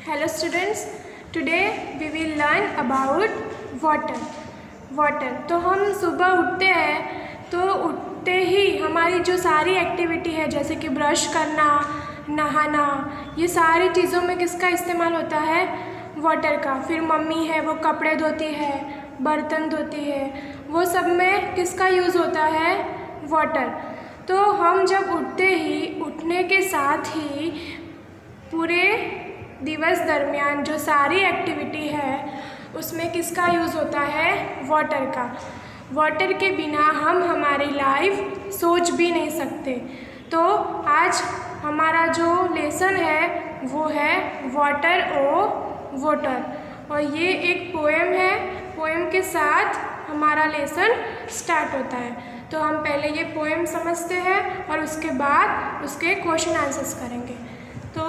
Hello students, today we will learn about water. Water तो हम सुबह उठते हैं तो उठते ही हमारी जो सारी एक्टिविटी है जैसे कि ब्रश करना, नहाना, ये सारी चीज़ों में किसका इस्तेमाल होता है? वाटर का। फिर मम्मी है वो कपड़े धोती है, बर्तन धोती है, वो सब में किसका यूज़ होता है? वाटर। तो हम जब उठने के साथ ही पूरे दिवस दरमियान जो सारी एक्टिविटी है उसमें किसका यूज़ होता है? वाटर का। वाटर के बिना हम हमारी लाइफ सोच भी नहीं सकते। तो आज हमारा जो लेसन है वो है वाटर ओ वाटर, और ये एक पोएम है। पोएम के साथ हमारा लेसन स्टार्ट होता है। तो हम पहले ये पोएम समझते हैं और उसके बाद उसके क्वेश्चन आंसर्स करेंगे। तो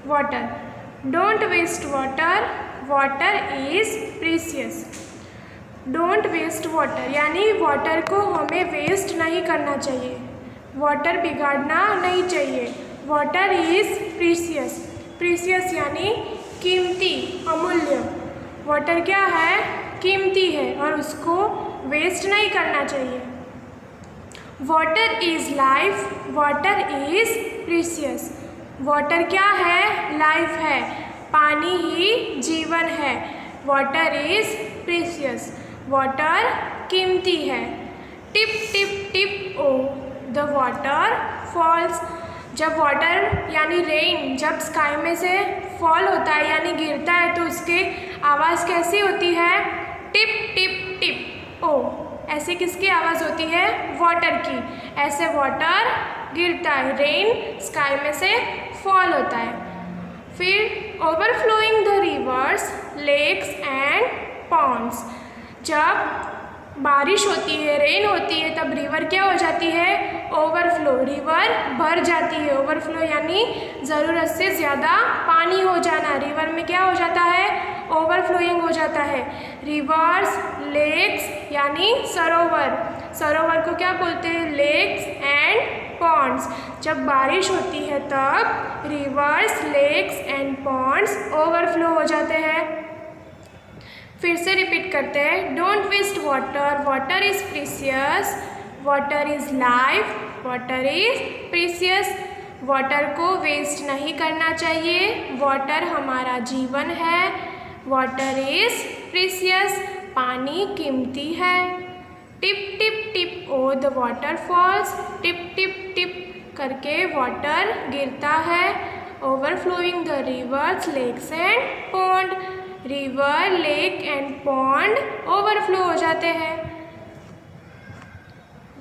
water, don't waste water, water is precious. Don't waste water यानी वाटर को हमें वेस्ट नहीं करना चाहिए, वाटर बिगाड़ना नहीं चाहिए। Water is precious. प्रीशियस यानी कीमती, अमूल्य। वाटर क्या है? कीमती है और उसको वेस्ट नहीं करना चाहिए। Water is life, water is precious. Water क्या है? लाइफ है, पानी ही जीवन है। वाटर इज़ प्रीशियस, वाटर कीमती है। Tip tip tip O the water falls. जब वाटर यानी रेन जब स्काई में से फॉल होता है यानी गिरता है तो उसकी आवाज़ कैसी होती है? टिप टिप टिप ओ। ऐसे किसकी आवाज़ होती है? वाटर की। ऐसे वाटर गिरता है, रेन स्काई में से फॉल होता है। फिर overflowing the rivers, lakes and ponds. जब बारिश होती है, रेन होती है, तब रिवर क्या हो जाती है? ओवरफ्लो, रिवर भर जाती है। ओवरफ्लो यानी ज़रूरत से ज़्यादा पानी हो जाना। रिवर में क्या हो जाता है? ओवरफ्लोइंग हो जाता है। रिवर्स, लेक्स यानी सरोवर, सरोवर को क्या बोलते हैं? Lakes and ponds. जब बारिश होती है तब rivers, lakes and ponds overflow हो जाते हैं। फिर से रिपीट करते हैं। Don't waste water, water is precious, water is life, water is precious. Water को वेस्ट नहीं करना चाहिए, वाटर हमारा जीवन है। वाटर इज़ प्रीशियस, पानी कीमती है। Tip tip tip O the water falls. Tip tip tip करके वाटर गिरता है। Overflowing the rivers, lakes and pond. River, lake and pond overflow हो जाते हैं।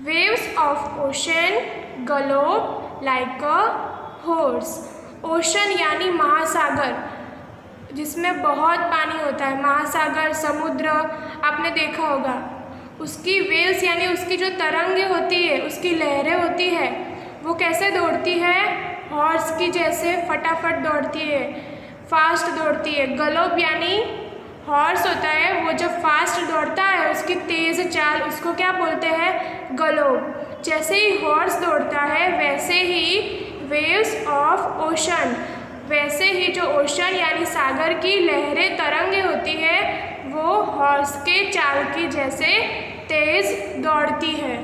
Waves of ocean gallop like a horse. Ocean यानी महासागर, जिसमें बहुत पानी होता है। महासागर, समुद्र आपने देखा होगा। उसकी वेव्स यानी उसकी जो तरंगें होती है, उसकी लहरें होती है, वो कैसे दौड़ती है? हॉर्स की जैसे फटाफट दौड़ती है, फास्ट दौड़ती है। गलोप यानी हॉर्स होता है, वो जब फास्ट दौड़ता है उसकी तेज़ चाल, उसको क्या बोलते हैं? गलोप। जैसे ही हॉर्स दौड़ता है वैसे ही वेव्स ऑफ ओशन, वैसे ही जो ओशन यानी सागर की लहरें, तरंगें होती है, वो हॉर्स के चाल की जैसे तेज दौड़ती है।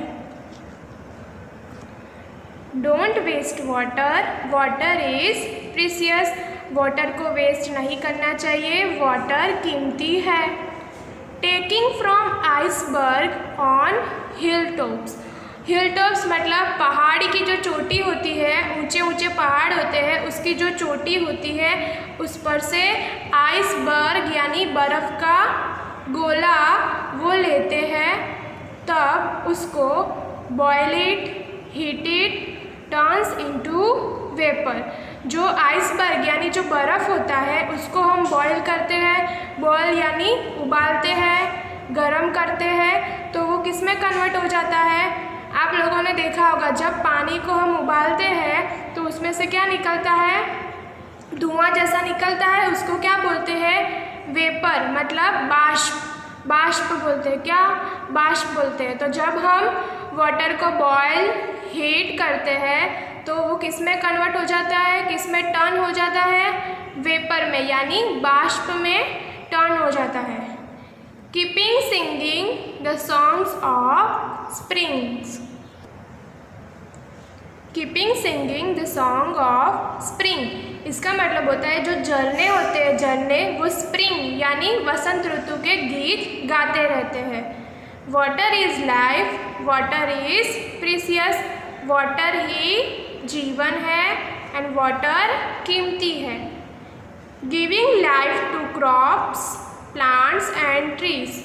Don't waste water, water is precious. Water को वेस्ट नहीं करना चाहिए, वाटर कीमती है। Taking from iceberg on hill tops. Hill tops मतलब पहाड़ी की जो चोटी होती है, ऊंचे ऊंचे पहाड़ होते हैं, उसकी जो चोटी होती है उस पर से आइसबर्ग यानी बर्फ़ का गोला वो लेते हैं, तब उसको boil it, heat it, turns into vapour. जो आइसबर्ग यानी जो बर्फ़ होता है उसको हम बॉयल करते हैं। बॉयल यानी उबालते हैं, गरम करते हैं, तो वो किस में कन्वर्ट हो जाता है? आप लोगों ने देखा होगा जब पानी को हम उबालते हैं तो उसमें से क्या निकलता है? धुआं जैसा निकलता है, उसको क्या बोलते हैं? वेपर, मतलब बाष्प। बाष्प बोलते हैं। क्या? बाष्प बोलते हैं। तो जब हम वाटर को बॉयल, हीट करते हैं तो वो किस में कन्वर्ट हो जाता है? किस में टर्न हो जाता है? वेपर में यानी बाष्प में टर्न हो जाता है। Keeping singing the songs of springs. Keeping singing the song of spring, इसका मतलब होता है जो झरने होते हैं, झरने वो स्प्रिंग यानी वसंत ऋतु के गीत गाते रहते हैं। Water is life, water is precious, water ही जीवन है एंड वाटर कीमती है। Giving life to crops, plants and trees,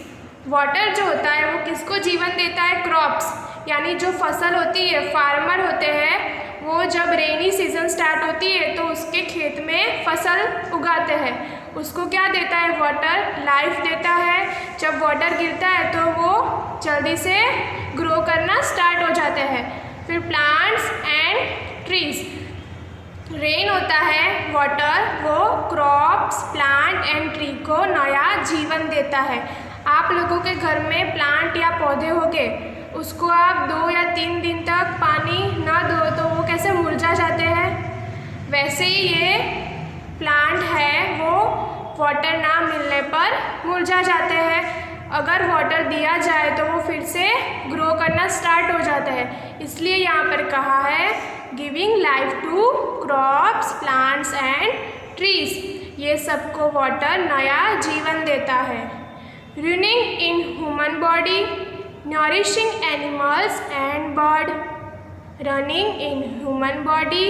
water जो होता है वो किसको जीवन देता है? क्रॉप्स यानी जो फसल होती है, फार्मर होते हैं वो जब रेनी सीजन स्टार्ट होती है तो उसके खेत में फसल उगाते हैं, उसको क्या देता है? वाटर, लाइफ देता है। जब वाटर गिरता है तो वो जल्दी से ग्रो करना स्टार्ट हो जाते हैं। फिर प्लांट्स एंड ट्रीज, रेन होता है, वाटर वो क्रॉप्स, प्लांट एंड ट्री को नया जीवन देता है। आप लोगों के घर में प्लांट या पौधे होंगे, उसको आप 2 या 3 दिन तक पानी ना दो तो वो कैसे मुरझा जाते हैं, वैसे ही ये प्लांट है वो वाटर ना मिलने पर मुरझा जाते हैं। अगर वाटर दिया जाए तो वो फिर से ग्रो करना स्टार्ट हो जाता है। इसलिए यहाँ पर कहा है giving life to crops, plants and trees, ये सबको वाटर नया जीवन देता है। Running in human body, nourishing animals and bird. Running in human body,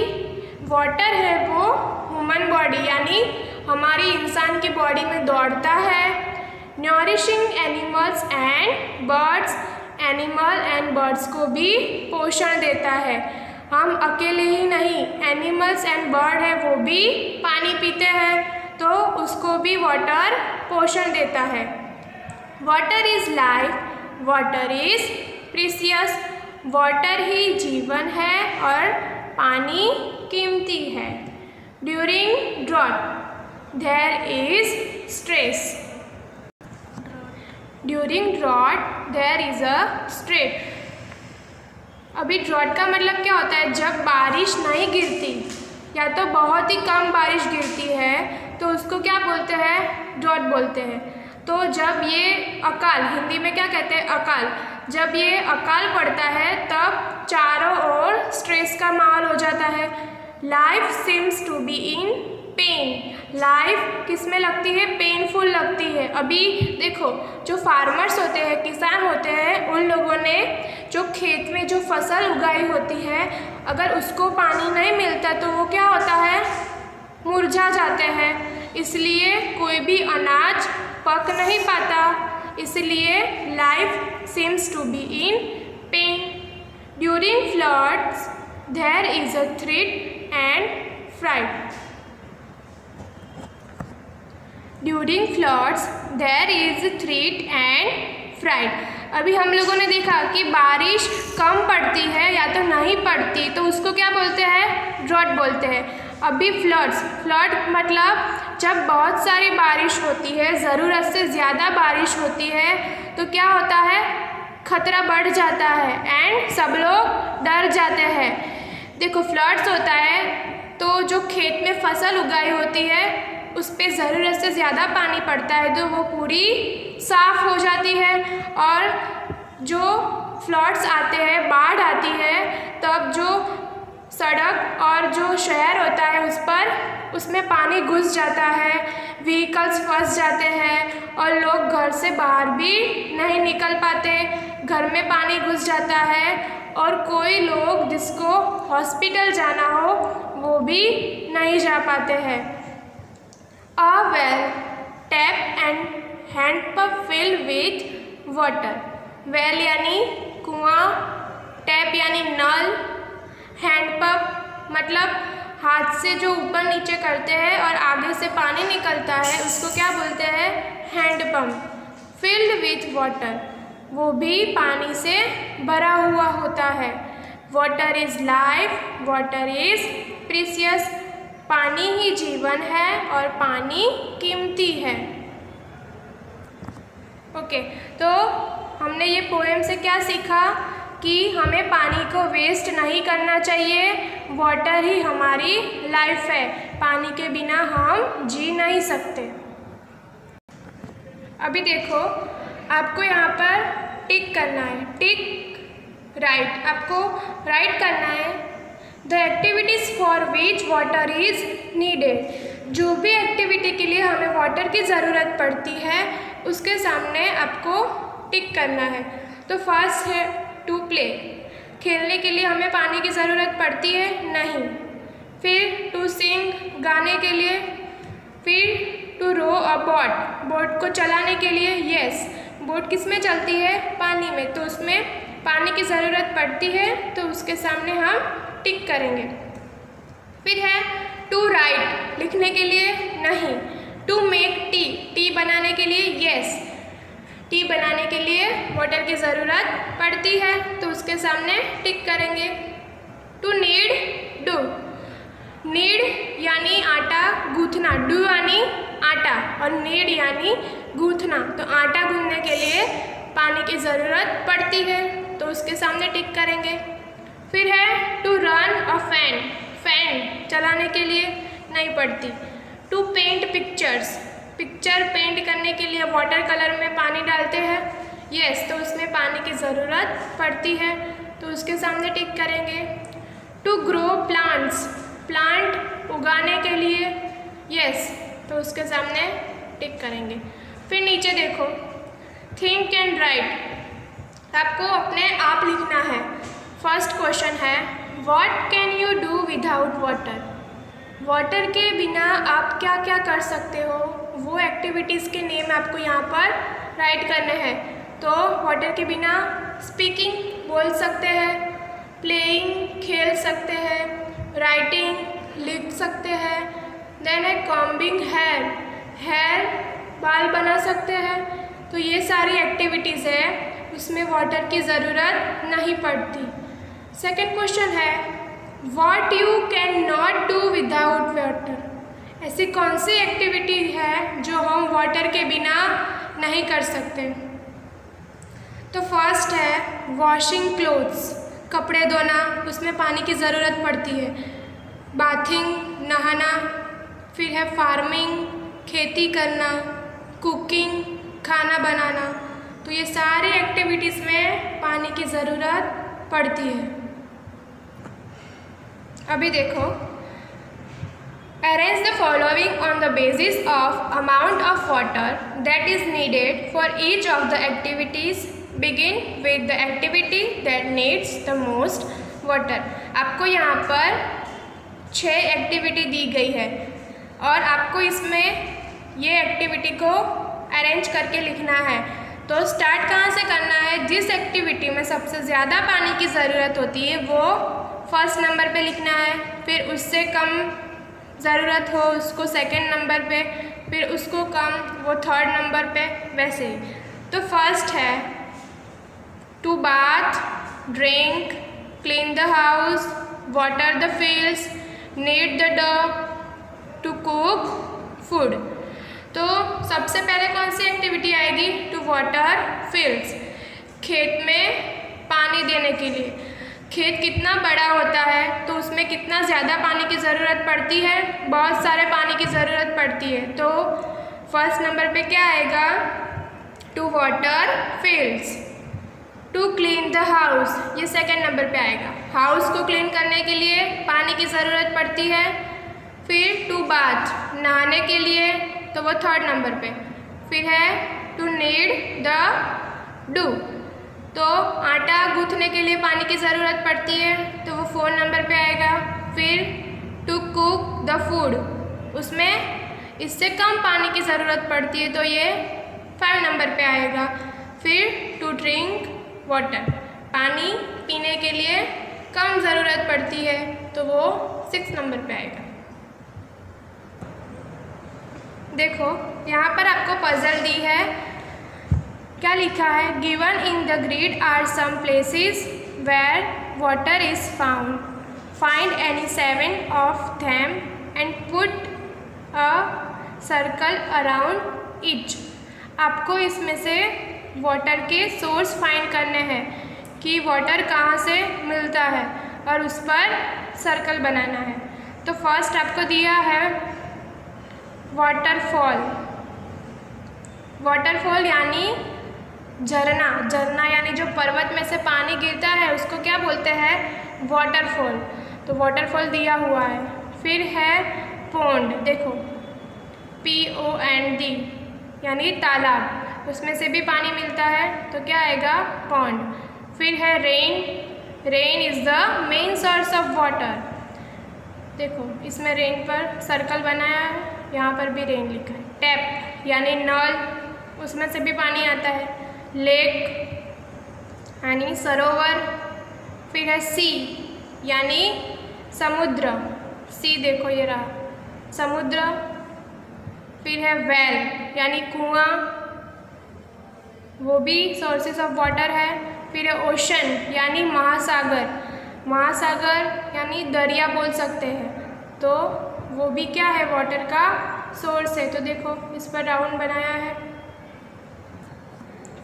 water है वो ह्यूमन बॉडी यानी हमारी इंसान की बॉडी में दौड़ता है। Nourishing animals and birds, animal and birds को भी पोषण देता है। हम अकेले ही नहीं, एनिमल्स एंड बर्ड है वो भी पानी पीते हैं तो उसको भी वाटर पोषण देता है। Water is life, water is precious, water ही जीवन है और पानी कीमती है। During drought there is stress, during drought there is a stress. अभी ड्रॉट का मतलब क्या होता है? जब बारिश नहीं गिरती या तो बहुत ही कम बारिश गिरती है तो उसको क्या बोलते हैं? ड्रॉट बोलते हैं। तो जब ये अकाल, हिंदी में क्या कहते हैं? अकाल, जब ये अकाल पड़ता है तब चारों ओर स्ट्रेस का माहौल हो जाता है। Life seems to be in pain, life किस में लगती है? पेनफुल लगती है। अभी देखो जो फार्मर्स होते हैं, किसान होते हैं, उन लोगों ने जो खेत में जो फसल उगाई होती है अगर उसको पानी नहीं मिलता तो वो क्या होता है? मुरझा जाते हैं। इसलिए कोई भी अनाज पक नहीं पाता, इसलिए life seems to be in pain. During floods there is a threat and fright, during floods there is threat and fright. अभी हम लोगों ने देखा कि बारिश कम पड़ती है या तो नहीं पड़ती तो उसको क्या बोलते हैं? ड्रॉट बोलते हैं। अभी फ्लड्स, फ्लड मतलब जब बहुत सारी बारिश होती है, ज़रूरत से ज़्यादा बारिश होती है तो क्या होता है? खतरा बढ़ जाता है एंड सब लोग डर जाते हैं। देखो फ्लड्स होता है तो जो खेत में फसल उगाई होती है उस पर ज़रूरत से ज़्यादा पानी पड़ता है तो वो पूरी साफ़ हो जाती है, और जो फ्लड्स आते हैं, बाढ़ आती है, तब जो सड़क और जो शहर होता है उसमें पानी घुस जाता है, व्हीकल्स फंस जाते हैं और लोग घर से बाहर भी नहीं निकल पाते, घर में पानी घुस जाता है और कोई लोग जिसको हॉस्पिटल जाना हो वो भी नहीं जा पाते हैं। A well, tap and hand pump filled with water. Well यानी कुआं, टैप यानी नल, हैंड पंप मतलब हाथ से जो ऊपर नीचे करते हैं और आगे से पानी निकलता है उसको क्या बोलते हैं? Hand pump. Filled with water, वो भी पानी से भरा हुआ होता है। Water is life, water is precious, पानी ही जीवन है और पानी कीमती है। ओके, तो हमने ये पोएम से क्या सीखा कि हमें पानी को वेस्ट नहीं करना चाहिए। वाटर ही हमारी लाइफ है, पानी के बिना हम जी नहीं सकते। अभी देखो, आपको यहाँ पर टिक करना है, टिक राइट, आपको राइट करना है the activities for which water is needed. जो भी एक्टिविटी के लिए हमें वाटर की ज़रूरत पड़ती है उसके सामने आपको टिक करना है। तो फर्स्ट है टू प्ले, खेलने के लिए हमें पानी की ज़रूरत पड़ती है नहीं। फिर टू सिंग, गाने के लिए। फिर to row a boat, boat को चलाने के लिए। यस, बोट किस में चलती है? पानी में, तो उसमें पानी की ज़रूरत पड़ती है, तो उसके सामने हम टिक करेंगे। फिर है टू राइट, लिखने के लिए नहीं। टू मेक टी, टी बनाने के लिए। यस, टी बनाने के लिए वाटर की ज़रूरत पड़ती है, तो उसके सामने टिक करेंगे। टू नीड, डू, नीड यानी आटा गूँथना, डू यानी आटा और नीड यानी गूँथना, तो आटा गूँथने के लिए पानी की ज़रूरत पड़ती है, तो उसके सामने टिक करेंगे। फिर है to run a fan, fan चलाने के लिए नहीं पड़ती। To paint pictures, picture paint करने के लिए वाटर कलर में पानी डालते हैं। यस, तो उसमें पानी की ज़रूरत पड़ती है, तो उसके सामने टिक करेंगे। टू ग्रो प्लांट्स, प्लांट उगाने के लिए। यस, तो उसके सामने टिक करेंगे। फिर नीचे देखो, थिंक एंड राइट, आपको अपने आप लिखना है। फर्स्ट क्वेश्चन है what can you do without water, water के बिना आप क्या क्या कर सकते हो, वो एक्टिविटीज़ के नेम आपको यहाँ पर राइट करने हैं। तो वाटर के बिना स्पीकिंग बोल सकते हैं, प्लेइंग खेल सकते हैं, राइटिंग लिख सकते हैं, देन है कॉम्बिंग हेयर, हेयर बाल बना सकते हैं। तो ये सारी एक्टिविटीज़ है, उसमें वाटर की ज़रूरत नहीं पड़ती। सेकेंड क्वेश्चन है what you can not do without water, ऐसी कौन सी एक्टिविटी है जो हम वाटर के बिना नहीं कर सकते। तो फर्स्ट है वॉशिंग क्लोथ्स, कपड़े धोना, उसमें पानी की ज़रूरत पड़ती है। बाथिंग, नहाना। फिर है फार्मिंग, खेती करना। कुकिंग, खाना बनाना। तो ये सारी एक्टिविटीज़ में पानी की ज़रूरत पड़ती है। अभी देखो, arrange the following on the basis of amount of water that is needed for each of the activities. Begin with the activity that needs the most water. आपको यहाँ पर 6 एक्टिविटी दी गई है और आपको इसमें ये एक्टिविटी को अरेंज करके लिखना है। तो स्टार्ट कहाँ से करना है? जिस एक्टिविटी में सबसे ज़्यादा पानी की ज़रूरत होती है वो फर्स्ट नंबर पे लिखना है, फिर उससे कम ज़रूरत हो उसको सेकंड नंबर पे, फिर उसको कम वो थर्ड नंबर पे, वैसे ही। तो फर्स्ट है to bath, drink, clean the house, water the fields, need the dog, to cook food. तो सबसे पहले कौन सी एक्टिविटी आएगी? टू वाटर फील्ड्स, खेत में पानी देने के लिए। खेत कितना बड़ा होता है तो उसमें कितना ज़्यादा पानी की ज़रूरत पड़ती है, बहुत सारे पानी की ज़रूरत पड़ती है। तो फर्स्ट नंबर पे क्या आएगा? To water fields. To clean the house, ये सेकंड नंबर पे आएगा। हाउस को क्लीन करने के लिए पानी की ज़रूरत पड़ती है। फिर टू बाथ, नहाने के लिए, तो वो थर्ड नंबर पे। फिर है टू नीड द डू, तो आटा गूँथने के लिए पानी की ज़रूरत पड़ती है, तो वो 4 नंबर पे आएगा। फिर टू कुक द फूड, उसमें इससे कम पानी की ज़रूरत पड़ती है, तो ये 5 नंबर पे आएगा। फिर टू ड्रिंक वाटर, पानी पीने के लिए कम ज़रूरत पड़ती है, तो वो 6 नंबर पे आएगा। देखो यहाँ पर आपको पजल दी है, क्या लिखा है? Given in the grid are some places where water is found, find any 7 of them and put a circle around each. आपको इसमें से वाटर के सोर्स फाइंड करने हैं कि वाटर कहाँ से मिलता है और उस पर सर्कल बनाना है। तो फर्स्ट आपको दिया है वाटरफॉल। वाटरफॉल यानी झरना, झरना यानी जो पर्वत में से पानी गिरता है उसको क्या बोलते हैं, वाटरफॉल। तो वाटरफॉल दिया हुआ है। फिर है पॉन्ड, देखो POND यानी तालाब, उसमें से भी पानी मिलता है तो क्या आएगा, पॉन्ड। फिर है rain, rain is the main source of water. देखो इसमें रेन पर सर्कल बनाया है, यहाँ पर भी रेन लिखा है। टैप यानी नल, उसमें से भी पानी आता है। लेक यानी सरोवर। फिर है सी यानी समुद्र, सी देखो ये रहा समुद्र। फिर है वेल यानी कुआं, वो भी सोर्सेस ऑफ वाटर है। फिर है ओशन यानी महासागर, महासागर यानी दरिया बोल सकते हैं, तो वो भी क्या है, वाटर का सोर्स है। तो देखो इस पर राउंड बनाया है।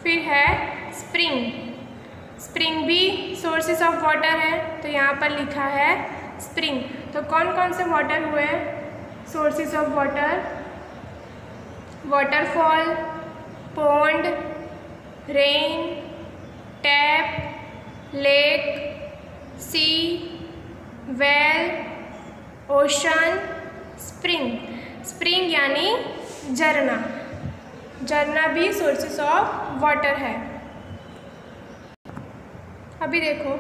फिर है स्प्रिंग, स्प्रिंग भी सोर्सेस ऑफ वाटर है, तो यहाँ पर लिखा है स्प्रिंग। तो कौन कौन से वाटर हुए sources of water, waterfall, pond, rain, tap, lake, sea, well, ocean, spring. Spring यानी झरना, झरना भी सोर्सेस ऑफ वाटर है। अभी देखो,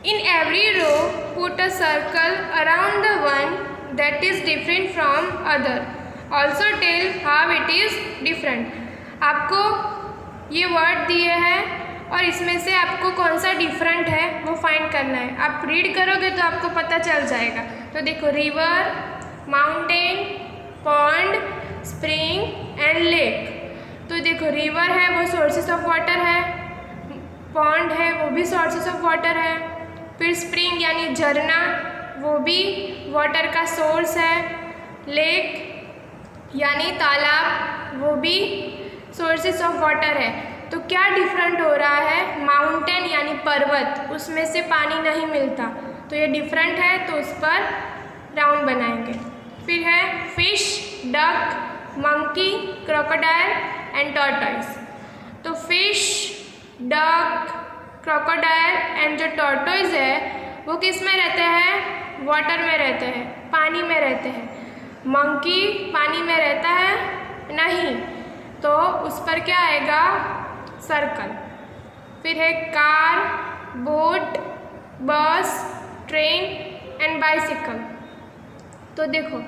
in every row put a circle around the one that is different from other, also tell how it is different. आपको ये word दिए हैं और इसमें से आपको कौन सा डिफरेंट है वो फाइंड करना है। आप रीड करोगे तो आपको पता चल जाएगा। तो देखो, river, mountain, pond, spring and lake. तो देखो रिवर है वो सोर्सेस ऑफ वाटर है, पॉन्ड है वो भी सोर्सेस ऑफ वाटर है। फिर स्प्रिंग यानी झरना, वो भी वाटर का सोर्स है। लेक यानी तालाब, वो भी सोर्सेस ऑफ वाटर है। तो क्या डिफरेंट हो रहा है, माउंटेन यानी पर्वत, उसमें से पानी नहीं मिलता, तो ये डिफरेंट है, तो उस पर राउंड बनाएंगे। फिर है fish, duck, monkey, crocodile and tortoise. तो फिश, डक, क्रोकोडाइल एंड जो टॉर्टोइज है वो किस में रहते हैं, वाटर में रहते हैं, पानी में रहते हैं। मंकी पानी में रहता है नहीं, तो उस पर क्या आएगा, सर्कल। फिर है कार, बोट, बस, ट्रेन एंड बाइसिकल। तो देखो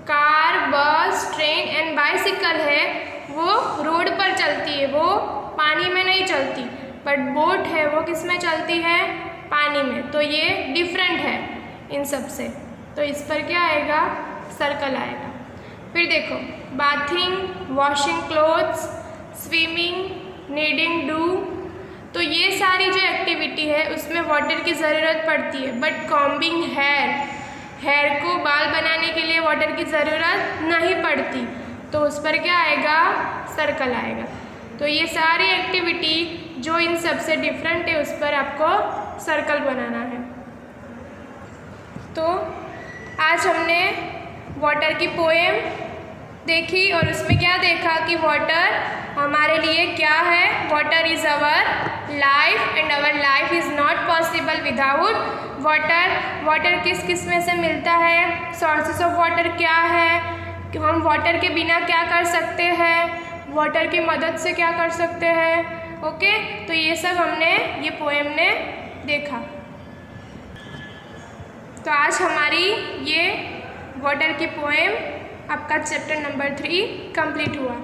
कार, बस, ट्रेन एंड बाइसिकल है वो रोड पर चलती है, वो पानी में नहीं चलती। बट बोट है वो किस में चलती है, पानी में। तो ये डिफरेंट है इन सब से, तो इस पर क्या आएगा, सर्कल आएगा। फिर देखो bathing, washing clothes, swimming, kneading dough. तो ये सारी जो एक्टिविटी है उसमें वाटर की ज़रूरत पड़ती है। बट कॉम्बिंग हेयर, हेयर को बाल बनाने के लिए वाटर की ज़रूरत नहीं पड़ती, तो उस पर क्या आएगा, सर्कल आएगा। तो ये सारी एक्टिविटी जो इन सब से डिफरेंट है उस पर आपको सर्कल बनाना है। तो आज हमने वाटर की पोएम देखी और उसमें क्या देखा कि वाटर हमारे लिए क्या है, water is our life and our life is not possible without water. Water किस किस में से मिलता है, सोर्सेस ऑफ वाटर क्या है, कि हम वाटर के बिना क्या कर सकते हैं, वाटर की मदद से क्या कर सकते हैं। ओके, तो ये सब हमने ये पोएम ने देखा। तो आज हमारी ये वाटर की पोएम आपका चैप्टर नंबर 3 कंप्लीट हुआ।